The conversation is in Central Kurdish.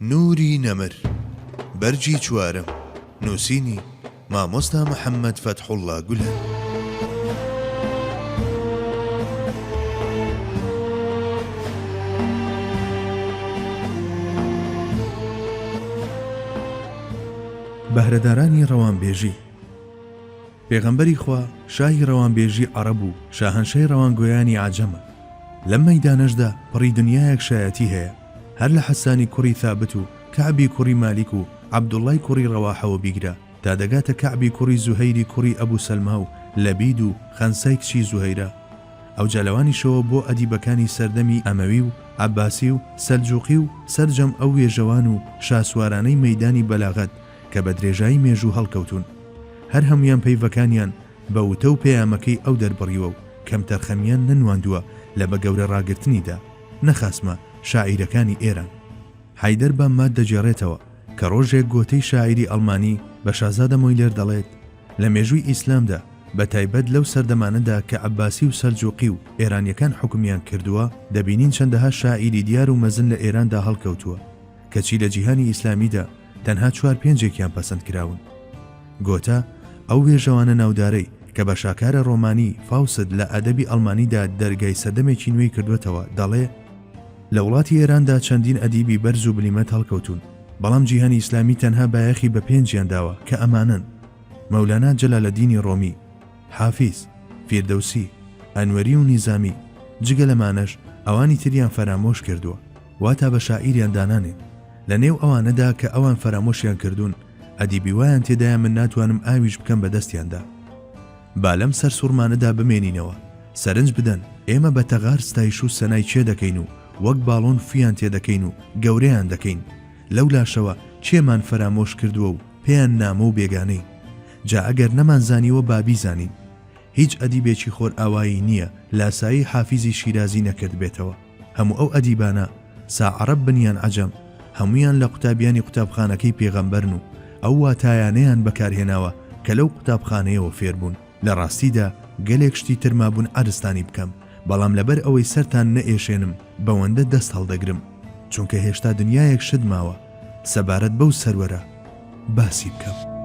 نوری نەمر بەرجی چوارم نووسینی مامۆستا محەممەد فەتحوڵڵا گولان. بەهرەدارانی ڕەوانبێژی پێغەمبەری خوا شاهی ڕەوانبێژی عەرەب و شاهەنشەی ڕەوانگۆیانی عەجەمە. لەم مەیدانەشدا پڕی دنیایەک شایەتی هەیە، هەر لە حەسانی کوڕی ثابت و کەعبی کوڕی مالیک و عەبدوڵڵای کوڕی ڕەواحەوە بیگرە تا دەگاتە کەعبی کوڕی زوهەیری کوڕی ئەبوو سەلما و لەبید و خەنسای کچی زوهەیرە. ئەو جالەوانیشەوە بۆ ئەدیبەکانی سەردەمی ئەمەوی و عەباسی و سەلجوقی و سەرجەم ئەو وێژەوان و شاسوارانەی مەیدانی بەلاغەت کە بە درێژایی مێژوو هەڵکەوتون، هەر هەمویان پەیڤەکانیان بە وتە و پەیامەکەی ئەو دەربڕیوە و کەم تەرخەمیان نەنواندووە لە بە گەورە ڕاگرتنیدا، نەخاسمە شاعیرەکانی ئێران. حەیدەر بامماد دەجێڕێتەوە کە ڕۆژێک گۆتەی شاعیری ئەڵمانی بە شازادە مۆیلێر دەڵێت لە مێژووی ئیسلامدا بە تایبەت لەو سەردەمانەدا کە عەباسی و سەلجوقی و ئێرانیەکان حکومیان کردووە، دەبینین چەندەها شاعیری دیار و مەزن لە ئێراندا هەڵکەوتووە کەچی لە جیهانی ئیسلامیدا تەنها 4-5 پەسەند کراون. گۆتا ئەو وێژەوانە ناودارەی کە بە شاکارە ڕۆمانی فاوست لە ئەدەبی ئەڵمانیدا دەرگای سەدەمێکی نوێی کردوێتەوە، دەڵێ لە وڵاتی ئێراندا چەندین ئەدیبی بەرز و بلیمەت هەڵکەوتون، بەڵام جیهانی ئیسلامی تەنها بایەخی بە 5 داوە کە ئەمانن: مەولانا جەلالەدینی ڕۆمی، حافیز، فیردەوسی، ئەنوەری و نیزامی. جگە لەمانەش ئەوانی تریان فەرامۆش کردووە، واتا بە شاعیریان دانانێن. لە نێو ئەوانەدا کە ئەوان فەرامۆشیان کردوون، ئەدیبی وایان تێدایە من ناتوانم ئاویش بکەم بە دەستیاندا. با لەم سەر سوورمانەدا بمێنینەوە، سەرنج بدەن ئێمە بە تەغار ستایش و سەنای چێ دەکەین و وەک باڵۆن فیان تێدەکەین و گەورەیان دەکەین. لەو لاشەوە چێمان فەرامۆش کردووە و پێیان نامە و بێگانەی. جا ئەگەر نەمانزانیوە بابی زانین. هیچ ئەدیبێکی خۆر ئاوایی نییە لاسایی حافیزی شیرازی نەکرد بێتەوە. هەموو ئەو ئەدیبانە ساعەرەب بنیان عەجەم، هەمویان لە قوتابیانی قوتابخانەکەی پێغەمبەرن و ئەو واتایانەیان بەکارهێناوە کە لەو قوتابخانەیەوە فێربوون. لە ڕاستیدا گەلێک شتی ترمابوون عەرزتانی بکەم، بەڵام لەبەر ئەوەی سەرتان نەئێشێنم بەوەندە دەست هەڵدەگرم، چونکە هێشتا دنیایەک شت ماوە سەبارەت بەو سەروەرە باسی بکەم.